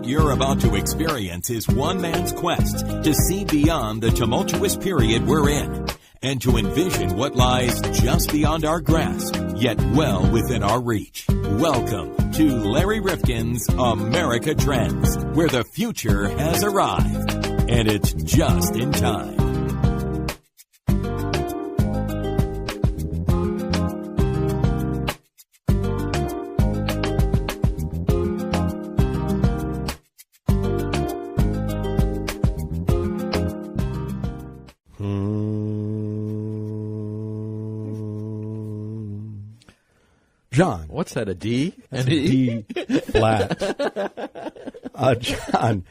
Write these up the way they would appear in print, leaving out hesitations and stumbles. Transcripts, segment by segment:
you're about to experience is one man's quest to see beyond the tumultuous period we're in and to envision what lies just beyond our grasp, yet well within our reach. Welcome to Larry Rifkin's America Trends, where the future has arrived, and it's just in time. John. What's that, a D? That's a D flat. John,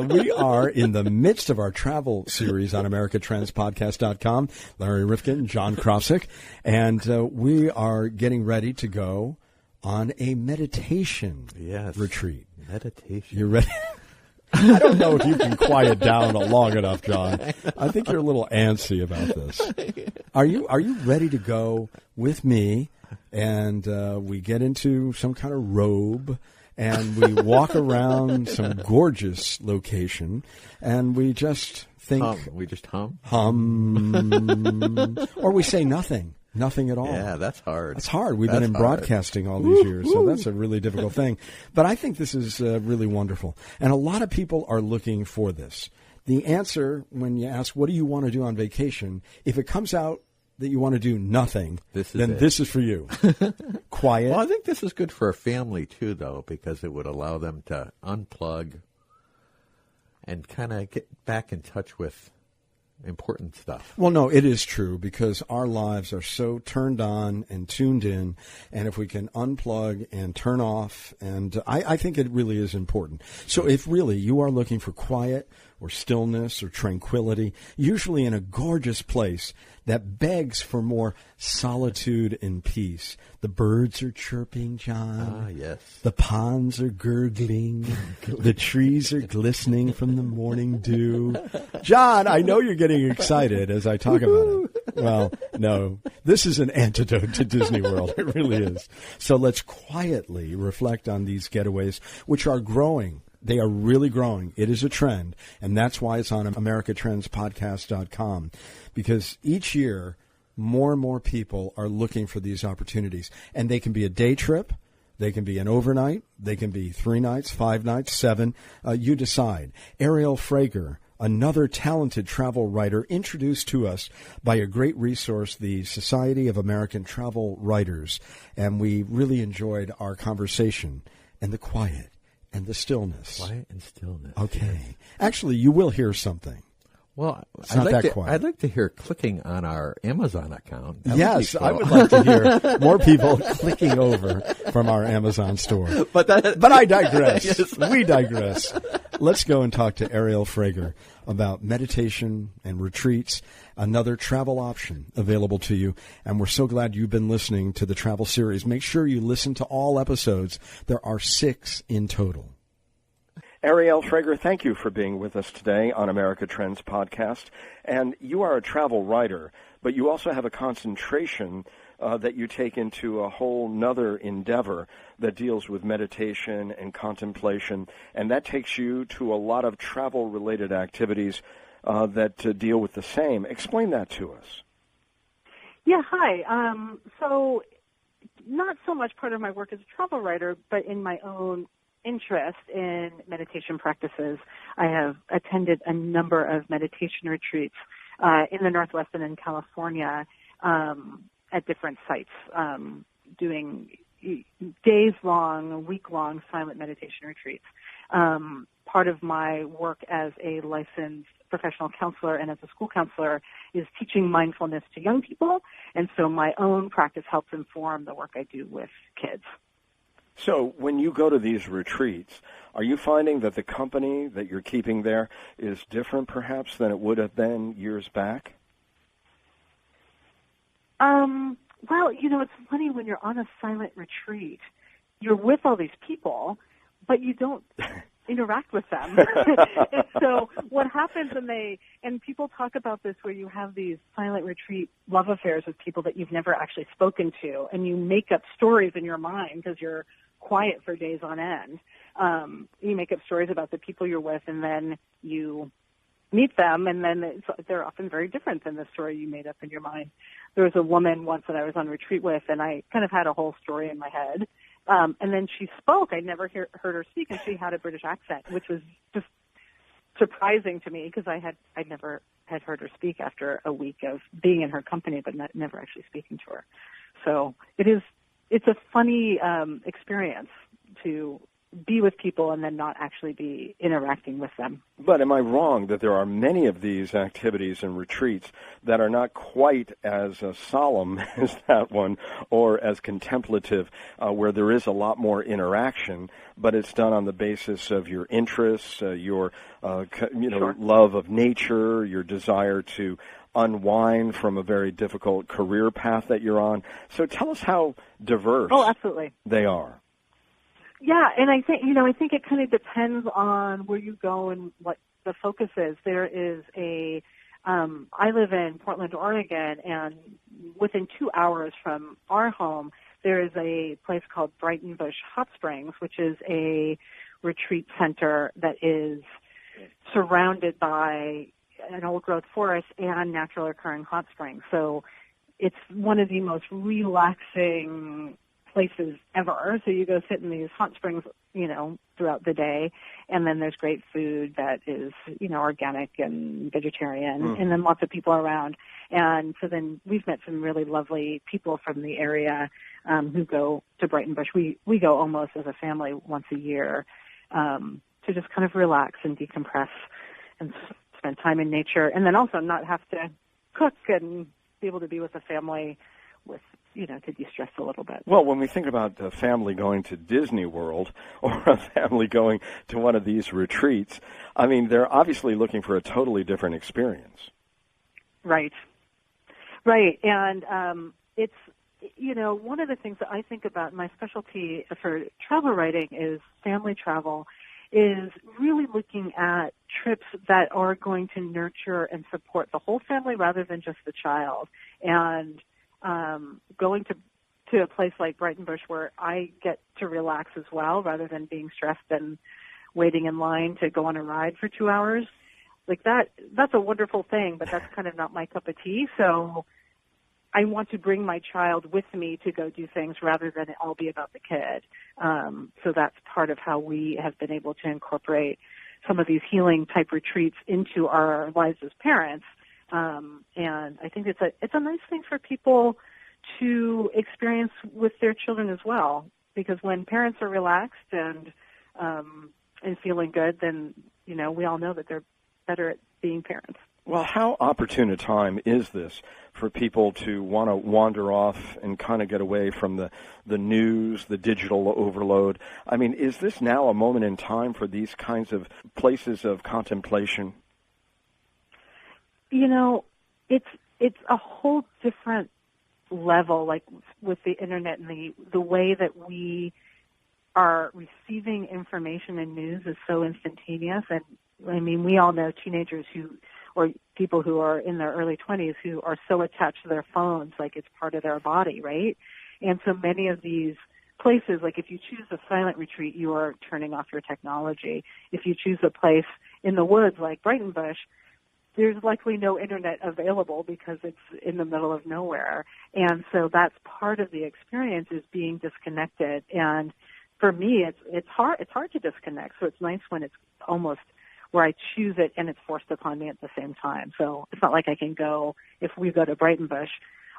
we are in the midst of our travel series on AmericaTrendsPodcast.com. Larry Rifkin, John Krosick, and we are getting ready to go on a meditation retreat. Meditation. You ready? I don't know if you can quiet down long enough, John. I think you're a little antsy about this. Are you ready to go with me? And we get into some kind of robe, and we walk around some gorgeous location, and we just think... We just hum? Hum. Or we say nothing. Nothing at all. Yeah, that's hard. That's hard. We've been in broadcasting all these years, so that's a really difficult thing. But I think this is really wonderful. And a lot of people are looking for this. The answer, when you ask, what do you want to do on vacation, if it comes out that you want to do nothing, this is for you. Quiet. Well, I think this is good for a family, too, though, because it would allow them to unplug and kind of get back in touch with important stuff. Well, no, it is true, because our lives are so turned on and tuned in, and if we can unplug and turn off, and I think it really is important. So if really you are looking for quiet or stillness or tranquility, usually in a gorgeous place that begs for more solitude and peace. The birds are chirping, John. Ah, yes. The ponds are gurgling. The trees are glistening from the morning dew. John, I know you're getting excited as I talk about it. Well, no, this is an antidote to Disney World. It really is. So let's quietly reflect on these getaways, which are growing. They are really growing. It is a trend, and that's why it's on AmericaTrendsPodcast.com, because each year more and more people are looking for these opportunities, and they can be a day trip, they can be an overnight, they can be 3 nights, 5 nights, 7. You decide. Ariel Frager, another talented travel writer, introduced to us by a great resource, the Society of American Travel Writers, and we really enjoyed our conversation and the quiet. And the stillness. Quiet and stillness. Okay. Actually, you will hear something. Well, it's not that quiet. I'd like to hear clicking on our Amazon account. Yes, I would like to hear more people clicking over from our Amazon store. But I digress. Yes. We digress. Let's go and talk to Ariel Frager about meditation and retreats, another travel option available to you. And we're so glad you've been listening to the travel series. Make sure you listen to all episodes. There are 6 in total. Ariel Frager, thank you for being with us today on America Trends Podcast. And you are a travel writer, but you also have a concentration that you take into a whole nother endeavor that deals with meditation and contemplation, and that takes you to a lot of travel-related activities that deal with the same. Explain that to us. Yeah, hi. So not so much part of my work as a travel writer, but in my own interest in meditation practices, I have attended a number of meditation retreats in the Northwest and in California at different sites, doing days-long, week-long silent meditation retreats. Part of my work as a licensed professional counselor and as a school counselor is teaching mindfulness to young people, and so my own practice helps inform the work I do with kids. So when you go to these retreats, are you finding that the company that you're keeping there is different perhaps than it would have been years back? Well, it's funny when you're on a silent retreat, you're with all these people, but you don't interact with them. And so what happens and people talk about this where you have these silent retreat love affairs with people that you've never actually spoken to, and you make up stories in your mind because you're quiet for days on end. You make up stories about the people you're with, and then you meet them, and then they're often very different than the story you made up in your mind. There was a woman once that I was on retreat with, and I kind of had a whole story in my head. And then she spoke. I'd never heard her speak, and she had a British accent, which was just surprising to me because I'd never had heard her speak after a week of being in her company, but never actually speaking to her. So it's a funny experience to be with people and then not actually be interacting with them. But am I wrong that there are many of these activities and retreats that are not quite as solemn as that one or as contemplative, where there is a lot more interaction, but it's done on the basis of your interests, your Sure. love of nature, your desire to unwind from a very difficult career path that you're on. So tell us how diverse Absolutely. they are. Yeah, and I think it kind of depends on where you go and what the focus is. There is I live in Portland, Oregon, and within 2 hours from our home, there is a place called Brighton Bush Hot Springs, which is a retreat center that is surrounded by an old-growth forest and natural occurring hot springs. So it's one of the most relaxing places ever. So you go sit in these hot springs, throughout the day, and then there's great food that is, organic and vegetarian, and then lots of people around. And so then we've met some really lovely people from the area who go to Brighton Bush. We go almost as a family once a year to just kind of relax and decompress and spend time in nature, and then also not have to cook and be able to be with the family with, to de-stress a little bit. Well, when we think about a family going to Disney World or a family going to one of these retreats, I mean, they're obviously looking for a totally different experience. Right. And it's, one of the things that I think about, my specialty for travel writing is family travel, is really looking at trips that are going to nurture and support the whole family rather than just the child. And going to a place like Brighton Bush where I get to relax as well rather than being stressed and waiting in line to go on a ride for 2 hours. Like that's a wonderful thing, but that's kind of not my cup of tea. So I want to bring my child with me to go do things rather than it all be about the kid. So that's part of how we have been able to incorporate some of these healing type retreats into our lives as parents. And I think it's a nice thing for people to experience with their children as well, because when parents are relaxed and feeling good, then, we all know that they're better at being parents. Well, how opportune a time is this for people to want to wander off and kind of get away from the news, the digital overload? I mean, is this now a moment in time for these kinds of places of contemplation? It's a whole different level, like with the internet and the way that we are receiving information and news is so instantaneous. And I mean, we all know teenagers or people who are in their early 20s who are so attached to their phones, like it's part of their body, right? And so many of these places, like if you choose a silent retreat, you are turning off your technology. If you choose a place in the woods like Brighton Bush, there's likely no internet available because it's in the middle of nowhere. And so that's part of the experience, is being disconnected. And for me, it's hard to disconnect. So it's nice when it's almost where I choose it and it's forced upon me at the same time. So it's not like I can go, if we go to Brighton Bush,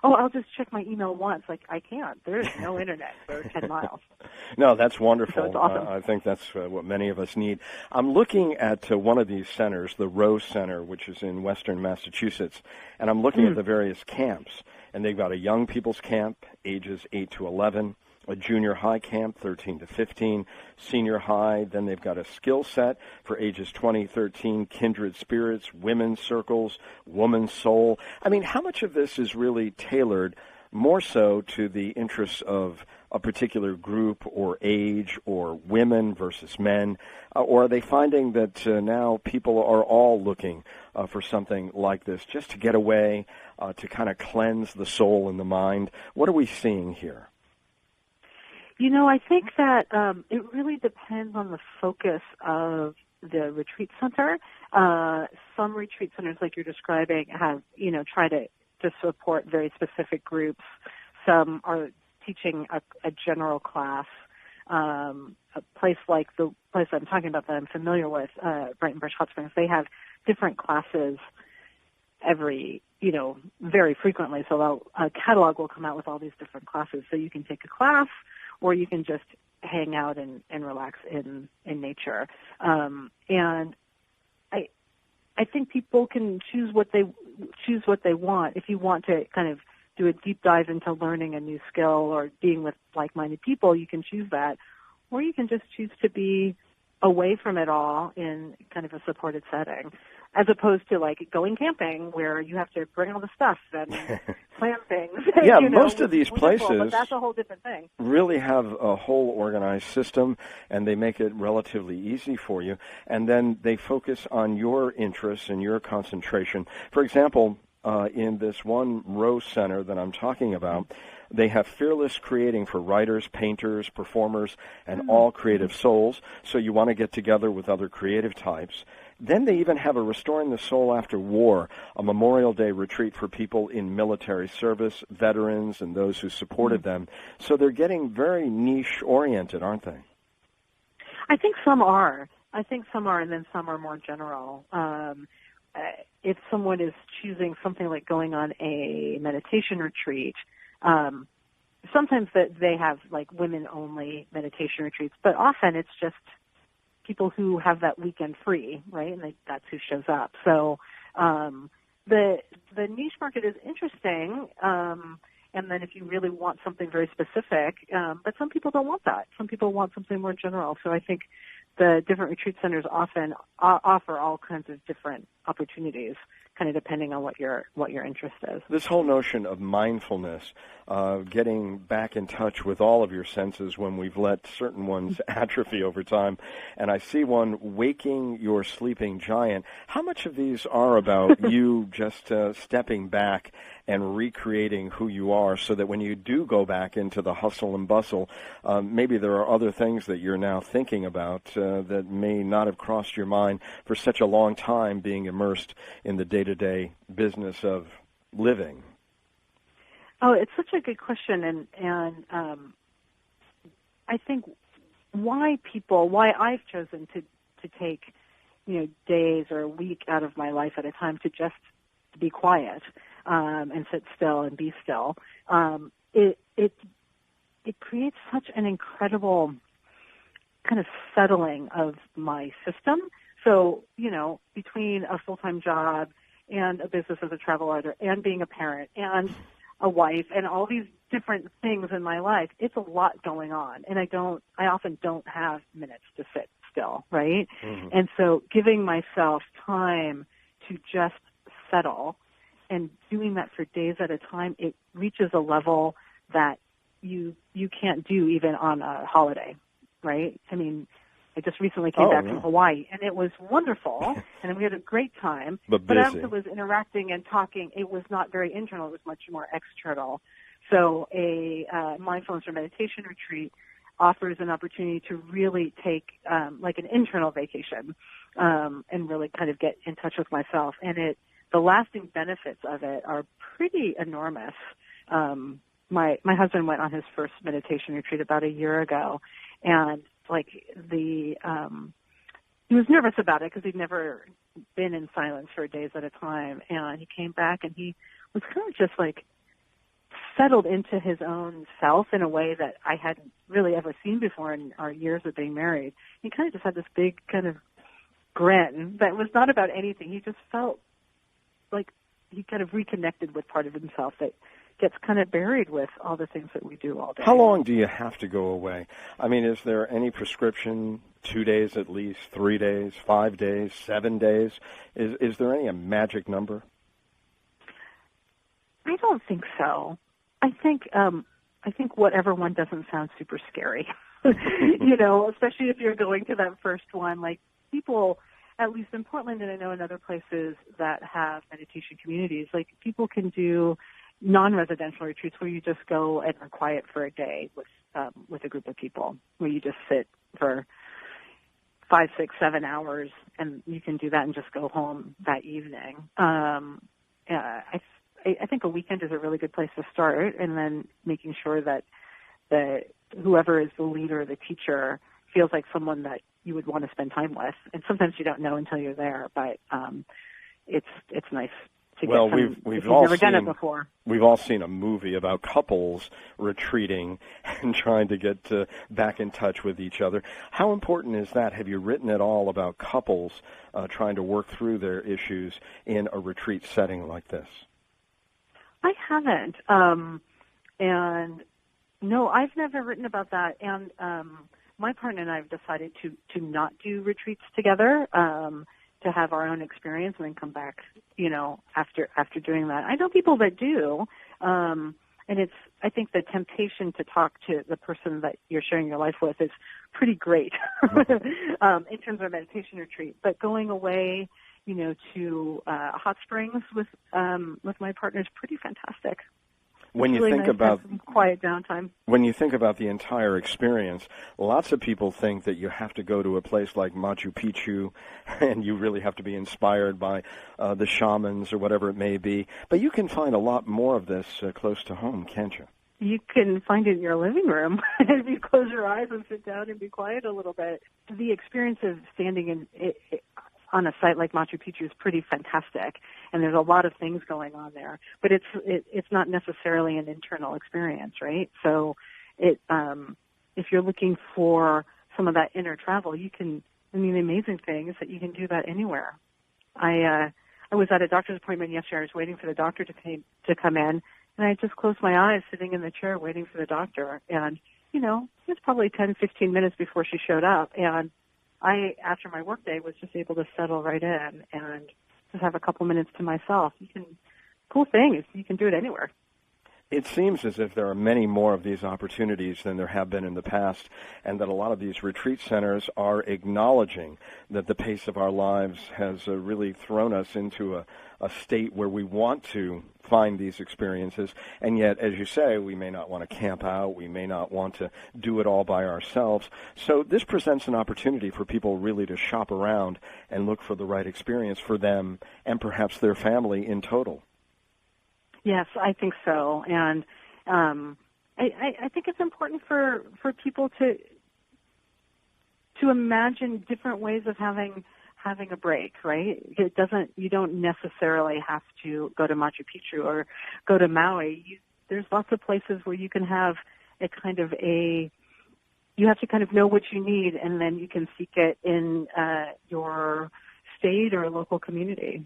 I'll just check my email once. Like, I can't. There's no internet for 10 miles. No, that's wonderful. So it's awesome. I think that's what many of us need. I'm looking at one of these centers, the Rose Center, which is in western Massachusetts, and I'm looking at the various camps. And they've got a young people's camp, ages 8 to 11, a junior high camp, 13 to 15, senior high. Then they've got a skill set for ages 20, 13, kindred spirits, women's circles, woman's soul. I mean, how much of this is really tailored more so to the interests of a particular group or age or women versus men? Or are they finding that now people are all looking for something like this just to get away, to kind of cleanse the soul and the mind? What are we seeing here? I think that it really depends on the focus of the retreat center. Some retreat centers, like you're describing, have, try to support very specific groups. Some are teaching a general class. A place like the place I'm talking about that I'm familiar with, Brighton Beach Hot Springs, they have different classes very frequently. So a catalog will come out with all these different classes. So you can take a class, or you can just hang out and relax in nature. And I think people can choose what they want. If you want to kind of do a deep dive into learning a new skill or being with like-minded people, you can choose that. Or you can just choose to be away from it all in kind of a supported setting, as opposed to like going camping where you have to bring all the stuff and plan things. Yeah, most of these places, but that's a whole different thing, really have a whole organized system, and they make it relatively easy for you. And then they focus on your interests and your concentration. For example, in this one Rose Center that I'm talking about, they have fearless creating for writers, painters, performers, and all creative souls. So you want to get together with other creative types. Then they even have a Restoring the Soul After War, a Memorial Day retreat for people in military service, veterans, and those who supported them. So they're getting very niche-oriented, aren't they? I think some are. And then some are more general. If someone is choosing something like going on a meditation retreat, sometimes that they have like women-only meditation retreats, but often it's just people who have that weekend free, right? And that's who shows up. So the niche market is interesting, and then if you really want something very specific, but some people don't want that. Some people want something more general. So I think the different retreat centers often offer all kinds of different opportunities, kind of depending on what your interest is. This whole notion of mindfulness, getting back in touch with all of your senses when we've let certain ones atrophy over time, and I see one, waking your sleeping giant. How much of these are about you just stepping back and recreating who you are, so that when you do go back into the hustle and bustle, maybe there are other things that you're now thinking about that may not have crossed your mind for such a long time, being immersed in the day-to-day business of living? Oh, it's such a good question, and I think why I've chosen to take days or a week out of my life at a time to just be quiet and sit still and be still. It creates such an incredible kind of settling of my system. So, between a full-time job and a business as a travel writer and being a parent and a wife and all these different things in my life, it's a lot going on. And I often don't have minutes to sit still, right? Mm-hmm. And so giving myself time to just settle and doing that for days at a time, it reaches a level that you can't do even on a holiday, right? I mean, I just recently came back from Hawaii, and it was wonderful, and we had a great time. But as I was interacting and talking, it was not very internal. It was much more external. So a mindfulness or meditation retreat offers an opportunity to really take like an internal vacation and really kind of get in touch with myself. And the lasting benefits of it are pretty enormous. My husband went on his first meditation retreat about a year ago, and he was nervous about it because he'd never been in silence for days at a time. And he came back and he was kind of just settled into his own self in a way that I hadn't really ever seen before in our years of being married. He kind of just had this big kind of grin that was not about anything. He just felt like he kind of reconnected with part of himself that gets kind of buried with all the things that we do all day. How long do you have to go away? I mean, is there any prescription, 2 days at least, 3 days, 5 days, 7 days? Is there any magic number? I don't think so. I think whatever one doesn't sound super scary, especially if you're going to that first one. People, at least in Portland, and I know in other places that have meditation communities, people can do non-residential retreats where you just go and are quiet for a day with a group of people, where you just sit for 5, 6, 7 hours, and you can do that and just go home that evening. I think a weekend is a really good place to start, and then making sure that whoever is the leader, the teacher, feels like someone that you would want to spend time with. And sometimes you don't know until you're there, but it's nice to get some, we've if all you've never done seen, it before. We've all seen a movie about couples retreating and trying to get back in touch with each other. How important is that? Have you written at all about couples trying to work through their issues in a retreat setting like this? I haven't. And no, I've never written about that. And my partner and I have decided to not do retreats together, to have our own experience and then come back, after doing that. I know people that do, and I think the temptation to talk to the person that you're sharing your life with is pretty great in terms of a meditation retreat. But going away, to hot springs with my partner is pretty fantastic. When you really think nice about to have some quiet downtime. When you think about the entire experience, lots of people think that you have to go to a place like Machu Picchu and you really have to be inspired by the shamans or whatever it may be. But you can find a lot more of this close to home, can't you? You can find it in your living room if you close your eyes and sit down and be quiet a little bit. The experience of standing on a site like Machu Picchu is pretty fantastic, and there's a lot of things going on there. But it's not necessarily an internal experience, right? So if you're looking for some of that inner travel, the amazing thing is that you can do that anywhere. I was at a doctor's appointment yesterday. I was waiting for the doctor to come in, and I just closed my eyes sitting in the chair waiting for the doctor. And, it was probably 10, 15 minutes before she showed up, and after my workday, was just able to settle right in and just have a couple minutes to myself. Cool thing is you can do it anywhere. It seems as if there are many more of these opportunities than there have been in the past, and that a lot of these retreat centers are acknowledging that the pace of our lives has really thrown us into a state where we want to find these experiences, and yet, as you say, we may not want to camp out, we may not want to do it all by ourselves. So this presents an opportunity for people really to shop around and look for the right experience for them and perhaps their family in total. Yes, I think so, and I think it's important for people to imagine different ways of having a break, right? You don't necessarily have to go to Machu Picchu or go to Maui. There's lots of places where you can have you have to kind of know what you need, and then you can seek it in your state or local community.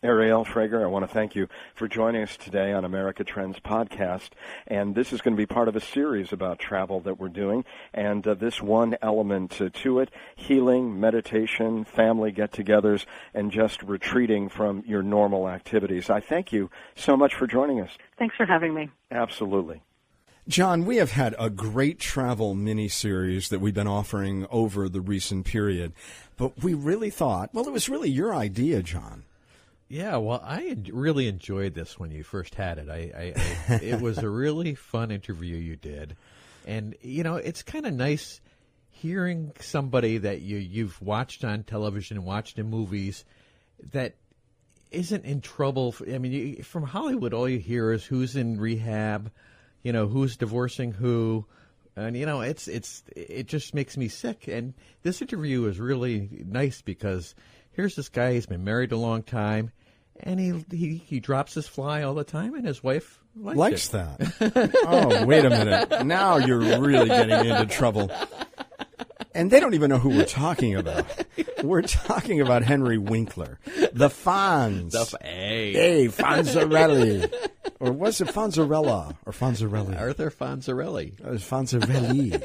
Ariel Frager, I want to thank you for joining us today on America Trends Podcast. And this is going to be part of a series about travel that we're doing. And this one element to it, healing, meditation, family get-togethers, and just retreating from your normal activities. I thank you so much for joining us. Thanks for having me. Absolutely. John, we have had a great travel mini-series that we've been offering over the recent period. But we really thought, it was really your idea, John. Yeah, well, I really enjoyed this when you first had it. It was a really fun interview you did. And, it's kind of nice hearing somebody that you've watched on television, watched in movies, that isn't in trouble. From Hollywood, all you hear is who's in rehab, who's divorcing who. And, it just makes me sick. And this interview is really nice because here's this guy, he's been married a long time, and he drops his fly all the time, and his wife likes that. Oh, wait a minute. Now you're really getting into trouble. And they don't even know who we're talking about. We're talking about Henry Winkler, the Fonz. Hey, Fonzarelli. Or was it Fonzarella or Fonzarelli? Arthur Fonzarelli. It was Fonzarelli.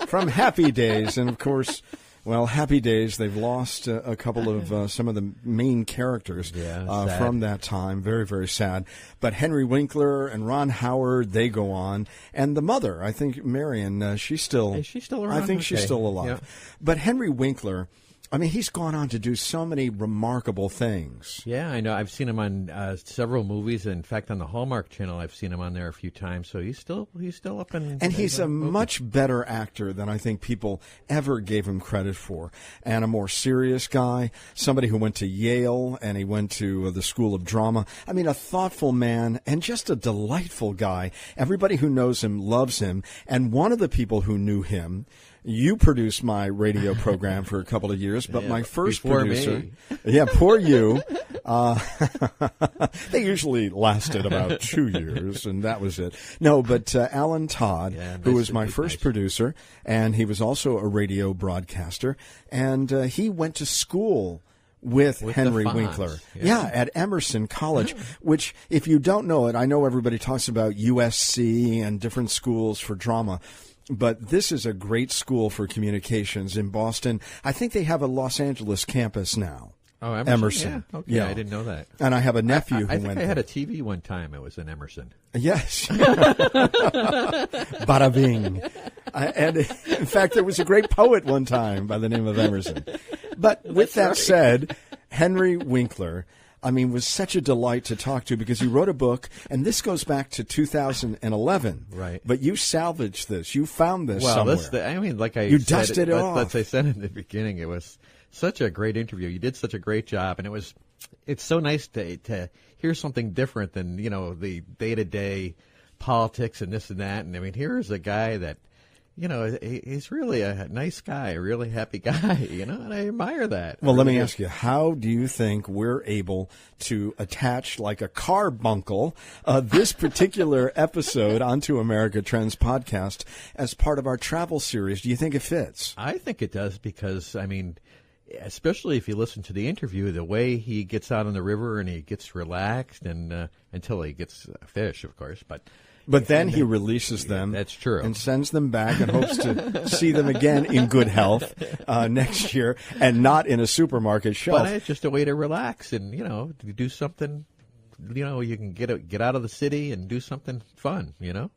From Happy Days, and of course, Happy Days, they've lost a couple of some of the main characters from that time. Very, very sad. But Henry Winkler and Ron Howard, they go on. And the mother, I think Marion, she's still... Is she still around? I think she's still alive. Yeah. But Henry Winkler I mean, he's gone on to do so many remarkable things. Yeah, I know. I've seen him on several movies. In fact, on the Hallmark Channel, I've seen him on there a few times. So he's still up and he's a much better actor than I think people ever gave him credit for, and a more serious guy, somebody who went to Yale and he went to the School of Drama. I mean, a thoughtful man and just a delightful guy. Everybody who knows him loves him, and one of the people who knew him. You produced my radio program for a couple of years, but my first producer, poor you. They usually lasted about 2 years, and that was it. No, but Alan Todd, who was my first producer, and he was also a radio broadcaster, and he went to school with Henry Winkler. Yeah, at Emerson College, which, if you don't know it, I know everybody talks about USC and different schools for drama. But this is a great school for communications in Boston. I think they have a Los Angeles campus now. Oh, Emerson. Yeah, okay. Yeah. I didn't know that. And I have a nephew who went there. I think I had a TV one time. It was in Emerson. Yes. Bada bing. And in fact, there was a great poet one time by the name of Emerson. But with that said, Henry Winkler, I mean, was such a delight to talk to because he wrote a book, and this goes back to 2011. Right. But you salvaged this. You found this somewhere. You dusted it off. As I said in the beginning, it was such a great interview. You did such a great job, and it's so nice to hear something different than, the day-to-day politics and this and that. And, I mean, here's a guy that, he's really a nice guy, a really happy guy, and I admire that. Well, let me ask you, how do you think we're able to attach, like a carbuncle, this particular episode onto America Trends podcast as part of our travel series? Do you think it fits? I think it does because, I mean, especially if you listen to the interview, the way he gets out on the river and he gets relaxed and until he gets a fish, of course, But then he releases them. That's true. And sends them back and hopes to see them again in good health next year and not in a supermarket shelf. But it's just a way to relax and, do something. You can get out of the city and do something fun,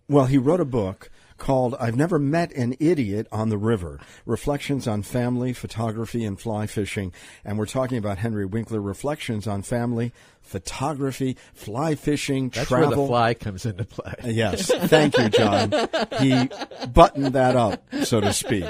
Well, he wrote a book called I've Never Met an Idiot on the River, Reflections on Family, Photography, and Fly Fishing. And we're talking about Henry Winkler, Reflections on Family, Photography, Fly Fishing, That's Travel. That's where the fly comes into play. Yes. Thank you, John. He buttoned that up, so to speak.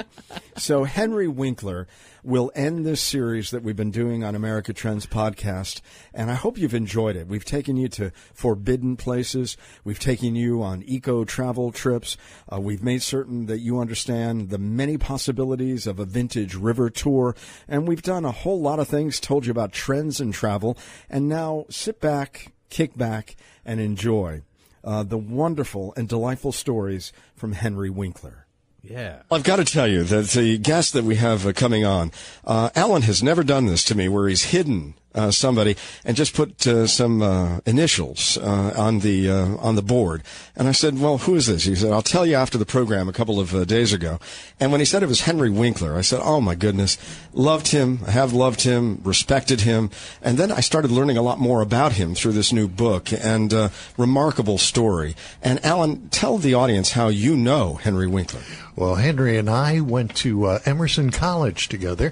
So Henry Winkler will end this series that we've been doing on America Trends podcast, and I hope you've enjoyed it. We've taken you to forbidden places. We've taken you on eco-travel trips. We've made certain that you understand the many possibilities of a vintage river tour, and we've done a whole lot of things, told you about trends in travel, and now sit back, kick back, and enjoy the wonderful and delightful stories from Henry Winkler. Yeah. I've got to tell you that the guest that we have coming on, Alan has never done this to me where he's hidden somebody and just put some initials on the board. And I said, well, who is this? He said, I'll tell you after the program a couple of days ago. And when he said it was Henry Winkler, I said, oh, my goodness, loved him, have loved him, respected him. And then I started learning a lot more about him through this new book and remarkable story. And Alan, tell the audience how you know Henry Winkler. Well, Henry and I went to Emerson College together.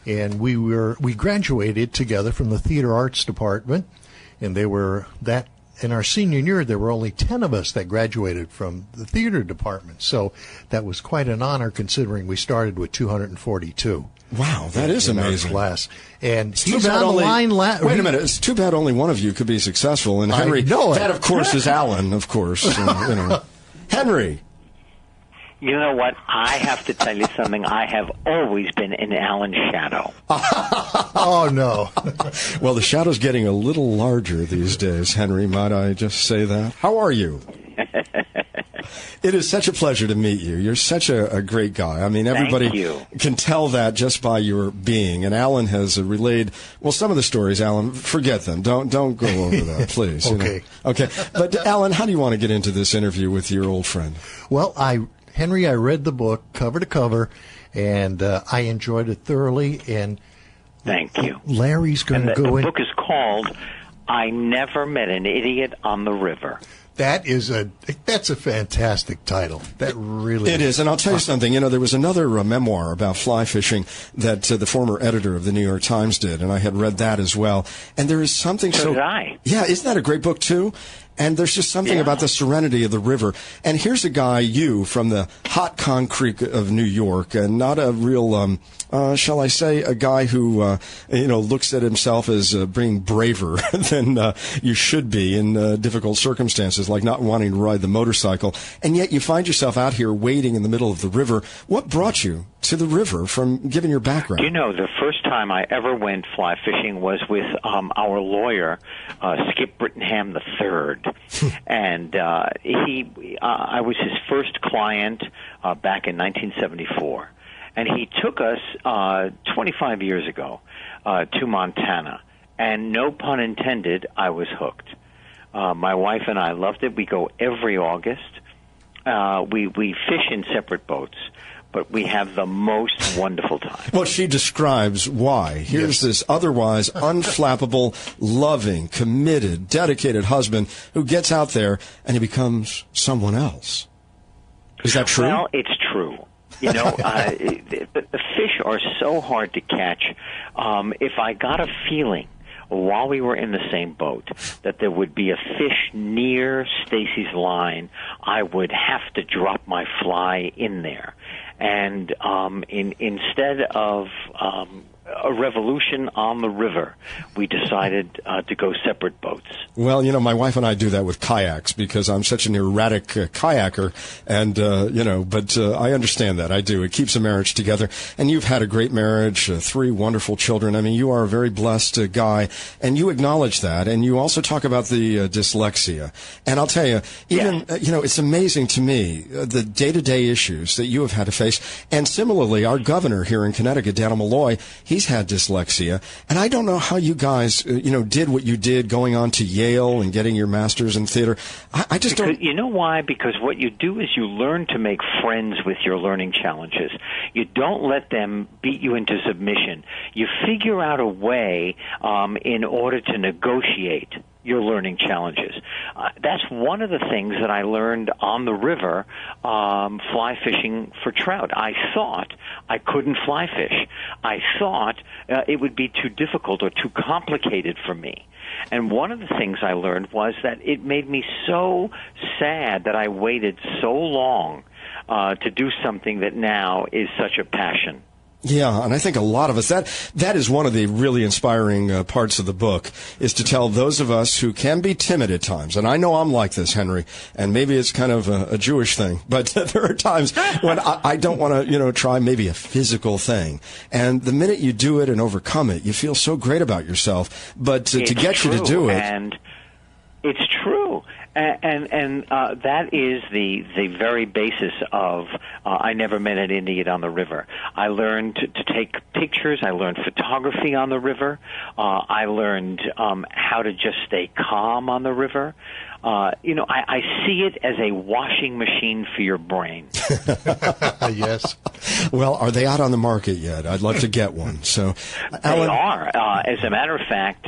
And we graduated together from the theater arts department, and in our senior year, there were only 10 of us that graduated from the theater department. So that was quite an honor considering we started with 242. Wow, that is amazing. Class. And he's on the line. Wait a minute, it's too bad only one of you could be successful. And Henry, that of course is Alan, of course. And, Henry. You know what? I have to tell you something. I have always been in Alan's shadow. Oh, no. Well, the shadow's getting a little larger these days, Henry. Might I just say that? How are you? It is such a pleasure to meet you. You're such a great guy. I mean, everybody can tell that just by your being. And Alan has relayed, well, some of the stories, Alan, forget them. Don't go over that, please. Okay. Okay. But, Alan, how do you want to get into this interview with your old friend? Well, Henry, I read the book cover to cover, and I enjoyed it thoroughly. And thank you. Larry's going to go in. The book is called I never met an idiot on the river. That's a fantastic title. That really It is, and I'll tell you something. You know, there was another memoir about fly fishing that the former editor of the New York Times did, and I had read that as well. And there is something So did I. Yeah, isn't that a great book too? And there's just something about the serenity of the river. And here's a guy, you, from the hot concrete of New York, and not a real, shall I say, a guy who, looks at himself as being braver than you should be in difficult circumstances, like not wanting to ride the motorcycle. And yet you find yourself out here wading in the middle of the river. What brought you to the river, from given your background? You know, the first time I ever went fly fishing was with our lawyer, Skip Brittenham III. And I was his first client back in 1974. And he took us 25 years ago to Montana. And no pun intended, I was hooked. My wife and I loved it. We go every August. We fish in separate boats, but we have the most wonderful time. Well, she describes why. Here's this otherwise unflappable, loving, committed, dedicated husband who gets out there and he becomes someone else. Is that true? Well, it's true. You know, the fish are so hard to catch. If I got a feeling while we were in the same boat that there would be a fish near Stacy's line, I would have to drop my fly in there. And instead of a revolution on the river, we decided to go separate boats. Well, you know, my wife and I do that with kayaks because I'm such an erratic kayaker, and, but I understand that. I do. It keeps a marriage together. And you've had a great marriage, 3 wonderful children. I mean, you are a very blessed guy, and you acknowledge that. And you also talk about the dyslexia. And I'll tell you, even, it's amazing to me, the day-to-day issues that you have had to face. And similarly, our governor here in Connecticut, Daniel Malloy, he's had dyslexia, and I don't know how you guys, did what you did, going on to Yale and getting your master's in theater. I just don't. You know why? Because what you do is you learn to make friends with your learning challenges. You don't let them beat you into submission. You figure out a way in order to negotiate your learning challenges. That's one of the things that I learned on the river fly fishing for trout. I thought I couldn't fly fish. I thought it would be too difficult or too complicated for me. And one of the things I learned was that it made me so sad that I waited so long to do something that now is such a passion. Yeah, and I think a lot of us, that is one of the really inspiring parts of the book, is to tell those of us who can be timid at times. And I know I'm like this, Henry, and maybe it's kind of a Jewish thing, but there are times when I don't want to, try maybe a physical thing. And the minute you do it and overcome it, you feel so great about yourself. But to get you to do it. And it's true. And that is the very basis of I Never Met an Idiot on the River. I learned to take pictures. I learned photography on the river. I learned how to just stay calm on the river. I see it as a washing machine for your brain. Yes. Well, are they out on the market yet? I'd love to get one. So, Alan, they are. As a matter of fact,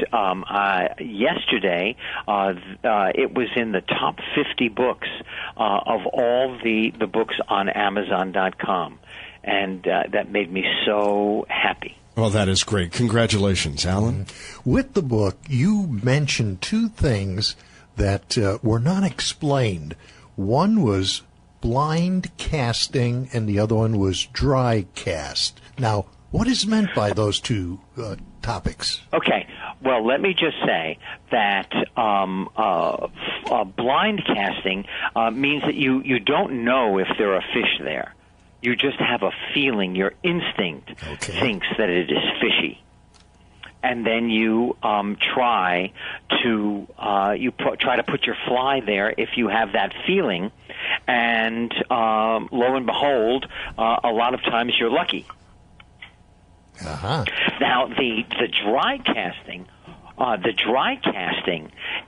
yesterday it was in the top 50 books of all the books on Amazon.com, and that made me so happy. Well, that is great. Congratulations, Alan. With the book, you mentioned 2 things that were not explained. One was blind casting, and the other one was dry cast. Now, what is meant by those 2 topics? Okay. Well, let me just say that blind casting means that you don't know if there are fish there. You just have a feeling. Your instinct thinks that it is fishy. And then you try to put your fly there if you have that feeling, and lo and behold, a lot of times you're lucky. Uh-huh. Now the dry casting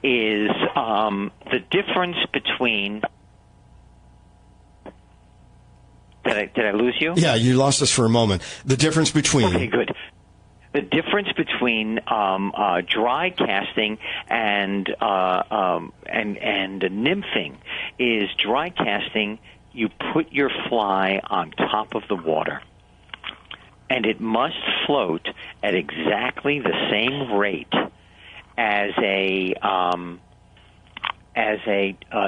is the difference between. Did I lose you? Yeah, you lost us for a moment. The difference between. Okay, good. The difference between dry casting and nymphing is dry casting. You put your fly on top of the water, and it must float at exactly the same rate as a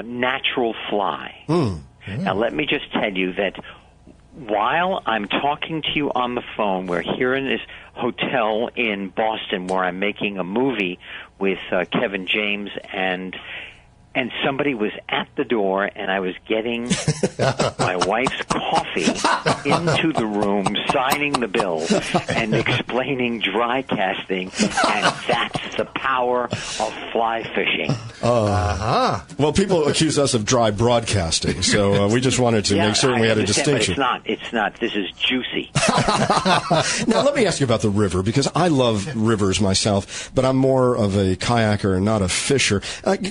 natural fly. Now, let me just tell you that while I'm talking to you on the phone, we're here in this hotel in Boston where I'm making a movie with Kevin James, and somebody was at the door, and I was getting my wife's coffee into the room, signing the bill, and explaining dry casting, and that's the power of fly fishing. Well, people accuse us of dry broadcasting, so we just wanted to make certain we had a distinction. But it's not. This is juicy. Now, let me ask you about the river, because I love rivers myself, but I'm more of a kayaker and not a fisher.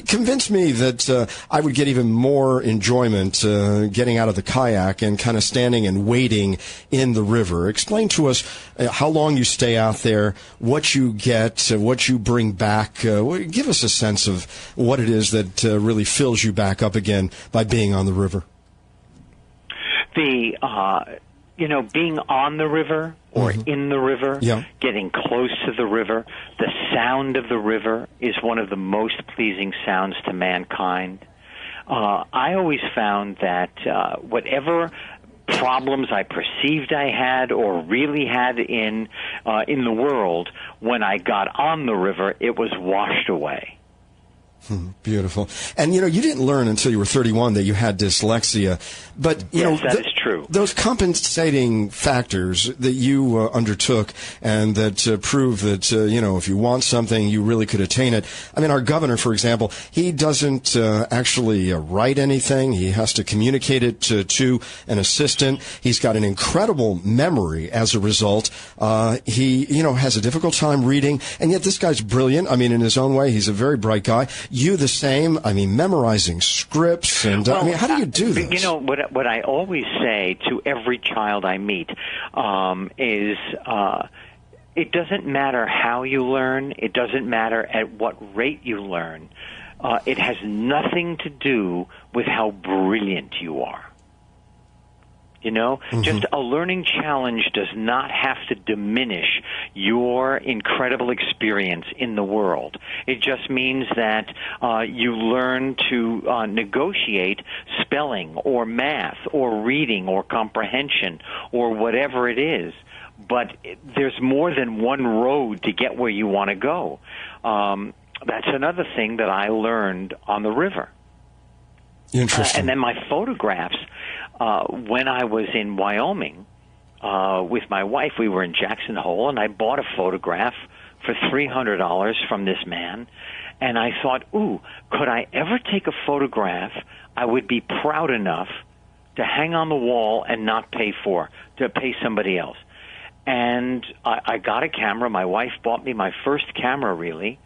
Convince me that I would get even more enjoyment getting out of the kayak and kind of standing and wading in the river. Explain to us how long you stay out there, what you get, what you bring back. Give us a sense of what it is that really fills you back up again by being on the river. Being on the river or in the river, getting close to the river, the sound of the river is one of the most pleasing sounds to mankind. I always found that whatever problems I perceived I had or really had in the world, when I got on the river, it was washed away. Beautiful. And, you didn't learn until you were 31 that you had dyslexia. But, yes, that is true. Those compensating factors that you undertook and that prove that, if you want something, you really could attain it. I mean, our governor, for example, he doesn't actually write anything. He has to communicate it to an assistant. He's got an incredible memory as a result. He, has a difficult time reading. And yet this guy's brilliant. I mean, in his own way, he's a very bright guy. You the same? I mean, memorizing scripts and how do you do this? What I always say to every child I meet is it doesn't matter how you learn. It doesn't matter at what rate you learn. It has nothing to do with how brilliant you are. Just a learning challenge does not have to diminish your incredible experience in the world. It just means that you learn to negotiate spelling or math or reading or comprehension or whatever it is. But there's more than one road to get where you want to go. That's another thing that I learned on the river. Interesting. And then my photographs, when I was in Wyoming with my wife, we were in Jackson Hole, and I bought a photograph for $300 from this man. And I thought, could I ever take a photograph I would be proud enough to hang on the wall and not pay somebody else? And I got a camera. My wife bought me my first camera, really.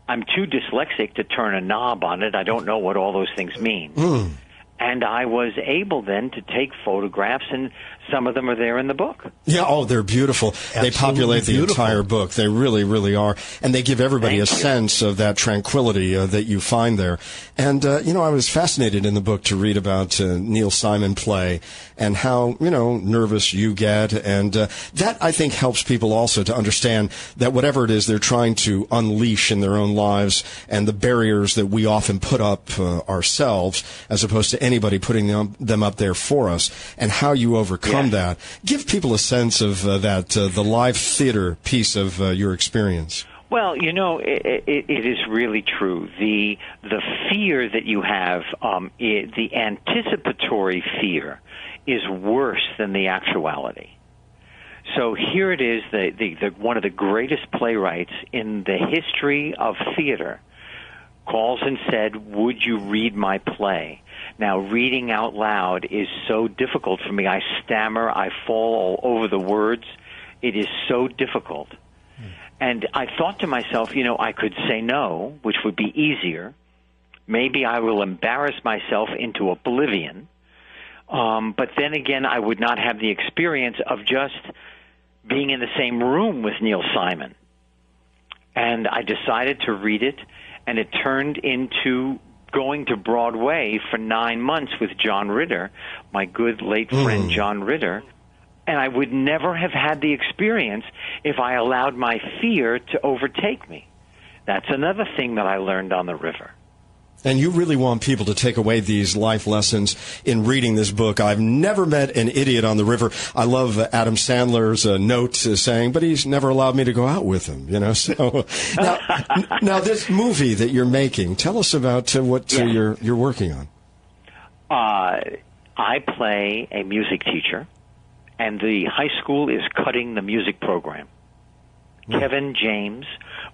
I'm too dyslexic to turn a knob on it. I don't know what all those things mean. And I was able then to take photographs, and some of them are there in the book. Yeah, they're beautiful. Absolutely they populate the beautiful. entire book. They really, really are. And they give everybody a sense of that tranquility that you find there. And, I was fascinated in the book to read about Neil Simon play and how, nervous you get. And that, I think, helps people also to understand that whatever it is they're trying to unleash in their own lives and the barriers that we often put up ourselves as opposed to anybody putting them up there for us, and how you overcome that. Give people a sense of the live theater piece of your experience. Well, it is really true. The fear that you have, the anticipatory fear, is worse than the actuality. So here it is, the one of the greatest playwrights in the history of theater calls and said, "Would you read my play?" Now, reading out loud is so difficult for me. I stammer. I fall all over the words. It is so difficult. And I thought to myself, I could say no, which would be easier. Maybe I will embarrass myself into oblivion. But then again, I would not have the experience of just being in the same room with Neil Simon. And I decided to read it, and it turned into going to Broadway for 9 months with John Ritter, my good late friend John Ritter. And I would never have had the experience if I allowed my fear to overtake me. That's another thing that I learned on the river. And you really want people to take away these life lessons in reading this book. I've never met an idiot on the river. I love Adam Sandler's note saying, but he's never allowed me to go out with him, you know. So now this movie that you're making, tell us about what you're working on. I play a music teacher, and the high school is cutting the music program. Kevin James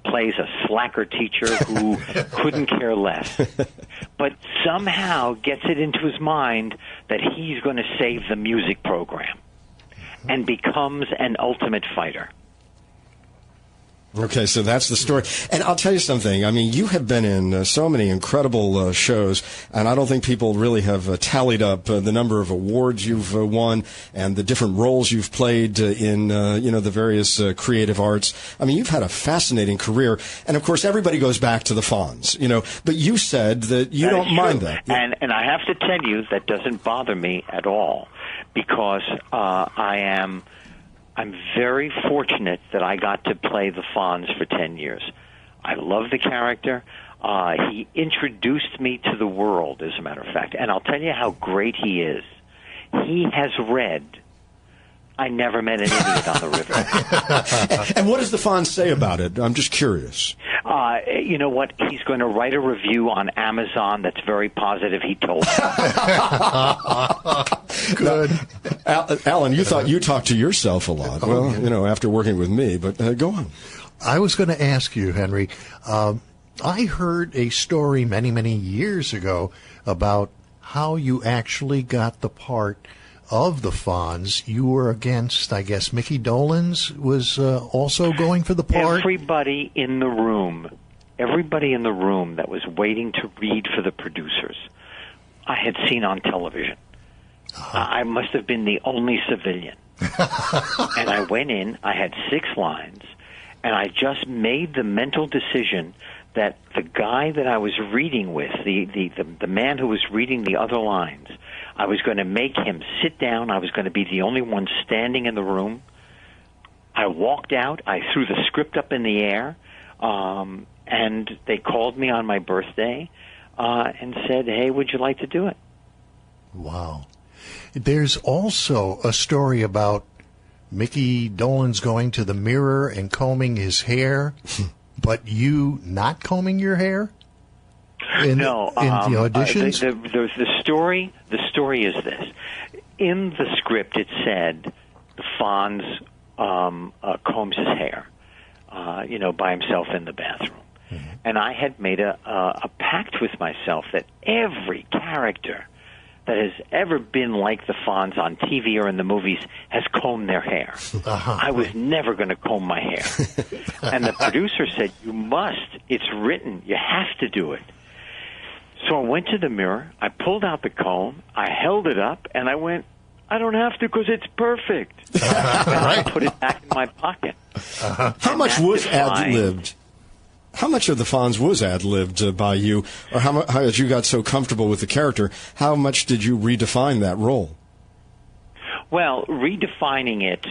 plays a slacker teacher who couldn't care less, but somehow gets it into his mind that he's going to save the music program and becomes an ultimate fighter. Okay, so that's the story. And I'll tell you something. I mean, you have been in so many incredible shows, and I don't think people really have tallied up the number of awards you've won and the different roles you've played in, the various creative arts. I mean, you've had a fascinating career. And, of course, everybody goes back to the Fonz, but you said that you don't mind that. And I have to tell you, that doesn't bother me at all, because I'm very fortunate that I got to play the Fonz for 10 years. I love the character. He introduced me to the world, as a matter of fact. And I'll tell you how great he is. He has read I Never Met an Idiot on the River. And what does the Fonz say about it? I'm just curious. You know what? He's going to write a review on Amazon that's very positive, he told me. Good. Now, Alan, you thought you talked to yourself a lot. Well, after working with me, but go on. I was going to ask you, Henry, I heard a story many, many years ago about how you actually got the part of the Fonz. You were against, I guess, Mickey Dolenz was also going for the part. Everybody in the room that was waiting to read for the producers, I had seen on television. I must have been the only civilian. And I went in, I had 6 lines, and I just made the mental decision that the guy that I was reading with, the man who was reading the other lines, I was going to make him sit down. I was going to be the only one standing in the room. I walked out. I threw the script up in the air, and they called me on my birthday and said, hey, would you like to do it? Wow. There's also a story about Mickey Dolenz going to the mirror and combing his hair, but you not combing your hair? No, in the auditions? The story is this. In the script, it said the Fonz combs his hair, by himself in the bathroom. Mm-hmm. And I had made a pact with myself that every character that has ever been like the Fonz on TV or in the movies has combed their hair. Uh-huh. I was never going to comb my hair. And the producer said, you must. It's written. You have to do it. So I went to the mirror, I pulled out the comb, I held it up, and I went, I don't have to because it's perfect. And I put it back in my pocket. Uh-huh. How much was ad-libbed? How much of the Fonz was ad-libbed by you? Or how as you got so comfortable with the character, how much did you redefine that role? Well, redefining it,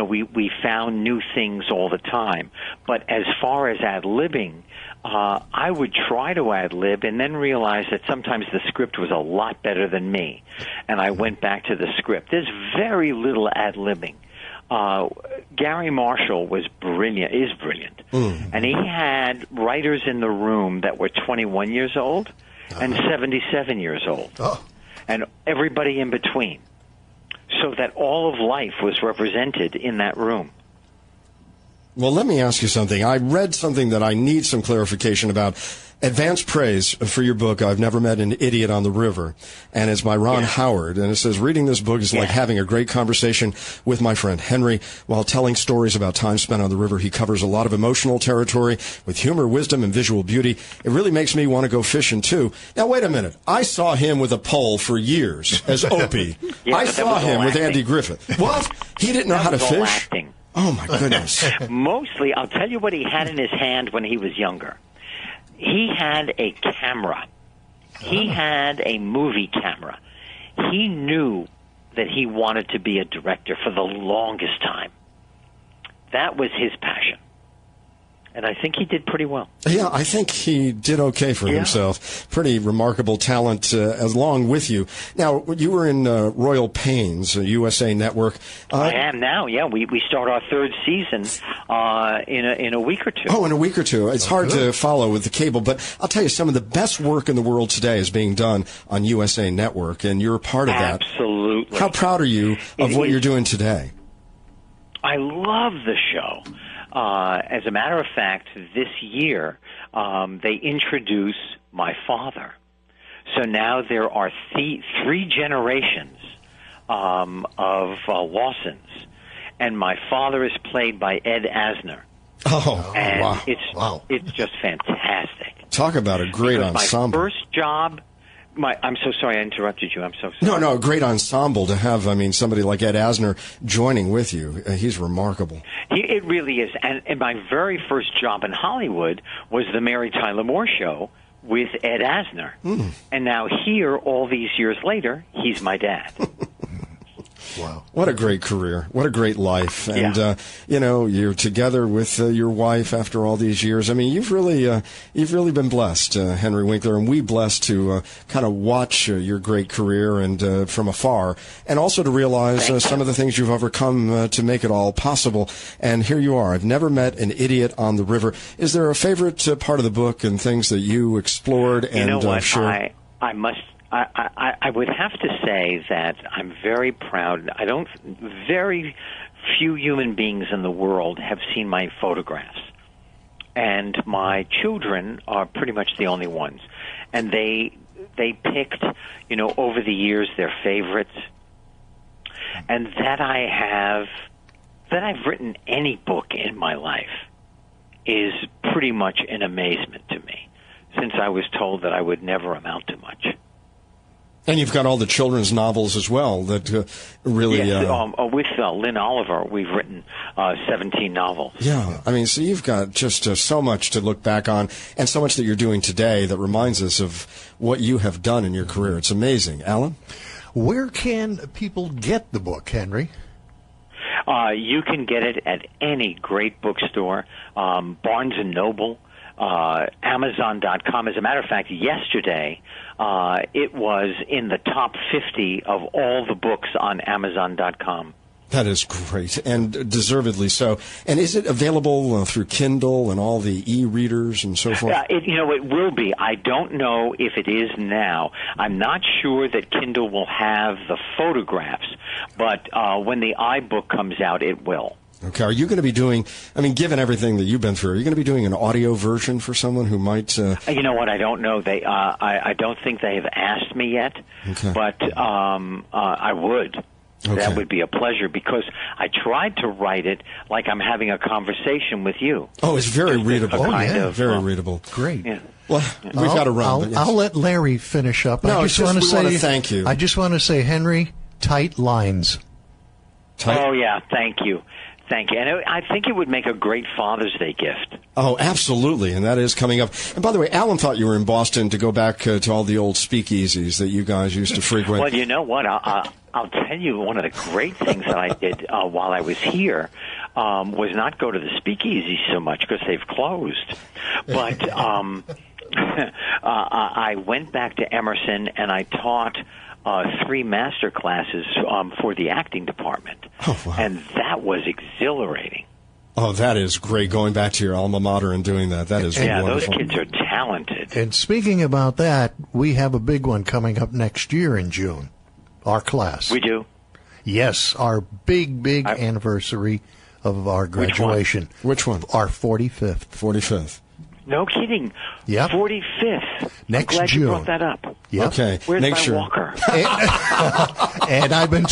we found new things all the time. But as far as ad-libbing, I would try to ad-lib and then realize that sometimes the script was a lot better than me. And I went back to the script. There's very little ad-libbing. Gary Marshall is brilliant, and he had writers in the room that were 21 years old and 77 years old, and everybody in between, so that all of life was represented in that room. Well, let me ask you something. I read something that I need some clarification about. advanced praise for your book, I've Never Met an Idiot on the River, and it's by Ron Howard, and it says, reading this book is like having a great conversation with my friend Henry while telling stories about time spent on the river. He covers a lot of emotional territory with humor, wisdom, and visual beauty. It really makes me want to go fishing, too. Now, wait a minute. I saw him with a pole for years as Opie. I saw him with Andy Griffith. What? He didn't know how to fish? Acting. Oh, my goodness. Mostly, I'll tell you what he had in his hand when he was younger. He had a camera. He had a movie camera. He knew that he wanted to be a director for the longest time. That was his passion. And I think he did pretty well. Yeah, I think he did okay for himself. Pretty remarkable talent along with you. Now, you were in Royal Pains, USA Network. I am now, yeah. We start our third season in a week or two. Oh, in a week or two. It's hard to follow with the cable, but I'll tell you, some of the best work in the world today is being done on USA Network, and you're a part of that. Absolutely. How proud are you of what you're doing today? I love the show. As a matter of fact, this year they introduce my father. So now there are three generations of Lawsons, and my father is played by Ed Asner. Oh, and wow! It's just fantastic. Talk about a great ensemble. My first job. I'm so sorry I interrupted you. I'm so sorry. No, great ensemble to have. I mean, somebody like Ed Asner joining with you. He's remarkable. It really is. And my very first job in Hollywood was the Mary Tyler Moore Show with Ed Asner. And now here, all these years later, he's my dad. Wow. What a great career. What a great life. And, you're together with your wife after all these years. I mean, you've really been blessed, Henry Winkler, and we blessed to kind of watch your great career and from afar, and also to realize some of the things you've overcome to make it all possible. And here you are. I've Never Met an Idiot on the River. Is there a favorite part of the book and things that you explored and you know what? shared? I would have to say that I'm very proud. Very few human beings in the world have seen my photographs. And my children are pretty much the only ones. And they picked, over the years their favorites. And that I've written any book in my life is pretty much an amazement to me, since I was told that I would never amount to much. And you've got all the children's novels as well that really... Yes, with Lynn Oliver, we've written 17 novels. Yeah, I mean, so you've got just so much to look back on and so much that you're doing today that reminds us of what you have done in your career. It's amazing. Alan? Where can people get the book, Henry? You can get it at any great bookstore, Barnes & Noble, Amazon.com. As a matter of fact, yesterday it was in the top 50 of all the books on Amazon.com. That is great, and deservedly so. And is it available through Kindle and all the e-readers and so forth? It will be. I don't know if it is now. I'm not sure that Kindle will have the photographs, but when the iBook comes out, it will. Okay, are you going to be doing, given everything that you've been through, are you going to be doing an audio version for someone who might... You know what, I don't know. I don't think they have asked me yet, but I would. Okay. That would be a pleasure, because I tried to write it like I'm having a conversation with you. Oh, it's very readable. Very readable. Great. Yeah. Well, we've got to run. I'll let Larry finish up. No, I just want to thank you. I just want to say, Henry, tight lines. Oh, yeah, thank you. Thank you. And I think it would make a great Father's Day gift. Oh, absolutely. And that is coming up. And by the way, Alan thought you were in Boston to go back to all the old speakeasies that you guys used to frequent. Well, you know what? I'll tell you, one of the great things that I did while I was here was not go to the speakeasies so much, because they've closed. But I went back to Emerson and I taught 3 master classes for the acting department. Oh, wow. And that was exhilarating. Oh, that is great, going back to your alma mater and doing that. That is wonderful. Those kids are talented. And speaking about that, we have a big one coming up next year in June, our class. We do? Yes, our big anniversary of our graduation. Which one? Our 45th. 45th. No kidding. Yep. 45th. Next I'm glad June. you brought that up. Yep. Okay, Where's make my sure. walker? And I've been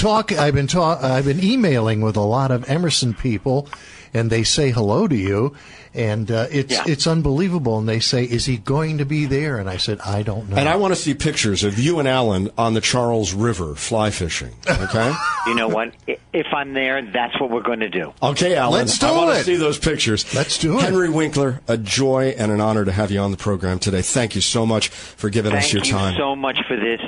emailing with a lot of Emerson people, and they say hello to you, and it's unbelievable. And they say, "Is he going to be there?" And I said, "I don't know." And I want to see pictures of you and Alan on the Charles River fly fishing. Okay. You know what? If I'm there, that's what we're going to do. Okay, Alan. Let's do I want it. to see those pictures. Let's do it. Henry Winkler, a joy and an honor to have you on the program today. Thank you so much for giving us your Thank you time. so much for this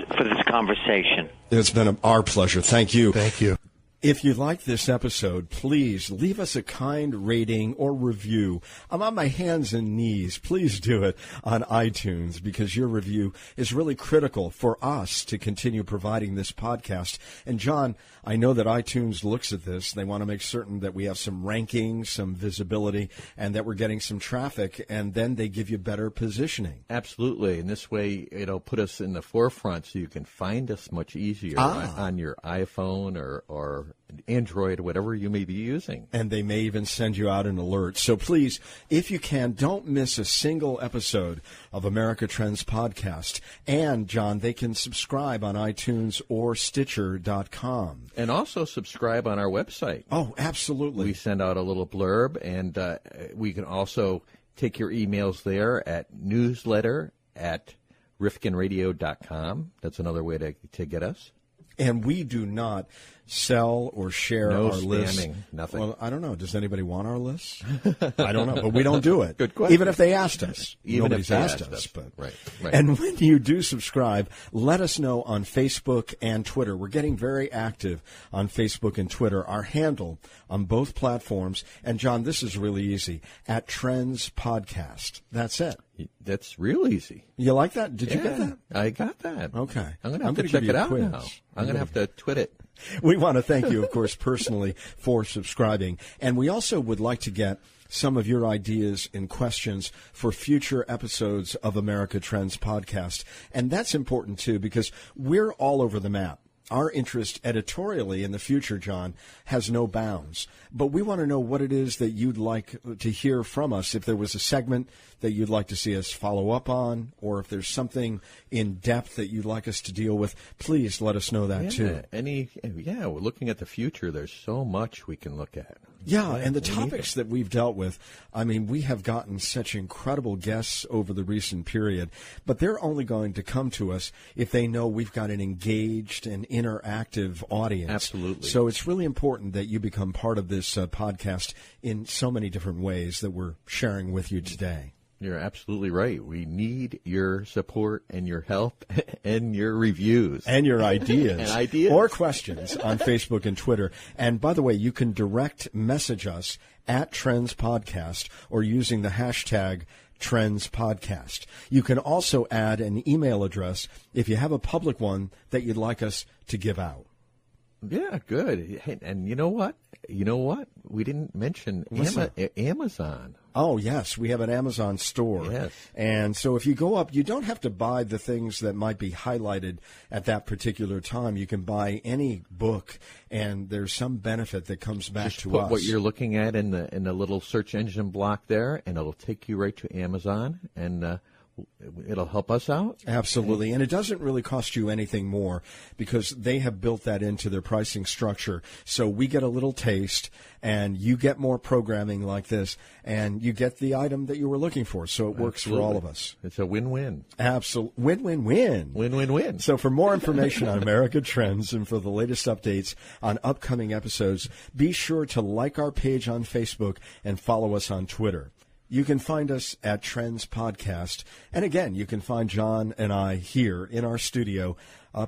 conversation. It's been our pleasure. Thank you. Thank you. If you like this episode, please leave us a kind rating or review. I'm on my hands and knees. Please do it on iTunes, because your review is really critical for us to continue providing this podcast. And John, I know that iTunes looks at this. They want to make certain that we have some rankings, some visibility, and that we're getting some traffic, and then they give you better positioning. Absolutely. And this way, it'll put us in the forefront so you can find us much easier on your iPhone or Android, whatever you may be using. And they may even send you out an alert. So please, if you can, don't miss a single episode of America Trends Podcast. And, John, they can subscribe on iTunes or Stitcher.com. And also subscribe on our website. Oh, absolutely. We send out a little blurb, and we can also take your emails there at newsletter@rifkinradio.com. That's another way to get us. And we do not sell or share No our list. spamming, nothing. Well, I don't know. Does anybody want our list? I don't know, but we don't do it. Good question. Even if they asked us. Even Nobody's if they asked asked us. us. But Right. And when you do subscribe, let us know on Facebook and Twitter. We're getting very active on Facebook and Twitter. Our handle on both platforms, and John, this is really easy, at Trends Podcast. That's it. That's real easy. You like that? Did you get that? I got that. Okay. I'm going to have to gonna check give you it a out quiz. now. I'm going to have to twit it. We want to thank you, of course, personally for subscribing. And we also would like to get some of your ideas and questions for future episodes of America Trends Podcast. And that's important, too, because we're all over the map. Our interest editorially in the future, John, has no bounds. But we want to know what it is that you'd like to hear from us. If there was a segment that you'd like to see us follow up on, or if there's something in depth that you'd like us to deal with, please let us know that, too. We're looking at the future. There's so much we can look at. Yeah, and the topics that we've dealt with, I mean, we have gotten such incredible guests over the recent period, but they're only going to come to us if they know we've got an engaged and interactive audience. Absolutely. So it's really important that you become part of this podcast in so many different ways that we're sharing with you today. You're absolutely right. We need your support and your help and your reviews. And your ideas. And ideas. Or questions on Facebook and Twitter. And by the way, you can direct message us at Trends Podcast or using the hashtag Trends Podcast. You can also add an email address if you have a public one that you'd like us to give out. Yeah, good. Hey, and you know what? We didn't mention Amazon. Oh, yes. We have an Amazon store. Yes. And so if you go up, you don't have to buy the things that might be highlighted at that particular time. You can buy any book, and there's some benefit that comes back Just to put us. what you're looking at in the little search engine block there, and it'll take you right to Amazon, and it'll help us out. Absolutely. And it doesn't really cost you anything more because they have built that into their pricing structure. So we get a little taste and you get more programming like this and you get the item that you were looking for. So it works for all of us. It's a win-win. Absolutely. Win-win-win. Win-win-win. So for more information on America Trends and for the latest updates on upcoming episodes, be sure to like our page on Facebook and follow us on Twitter. You can find us at Trends Podcast. And again, you can find John and I here in our studio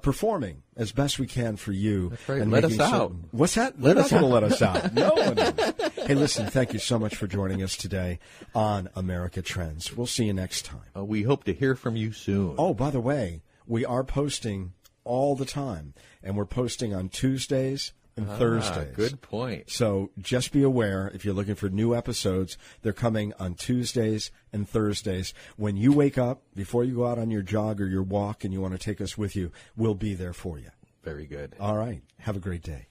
performing as best we can for you. That's right. And Let us making out. certain- What's that? Let us let us out. No one is. Hey, listen, thank you so much for joining us today on America Trends. We'll see you next time. We hope to hear from you soon. Oh, by the way, we are posting all the time. And we're posting on Tuesdays and Thursdays. Good point. So just be aware, if you're looking for new episodes, they're coming on Tuesdays and Thursdays. When you wake up, before you go out on your jog or your walk and you want to take us with you, we'll be there for you. Very good. All right. Have a great day.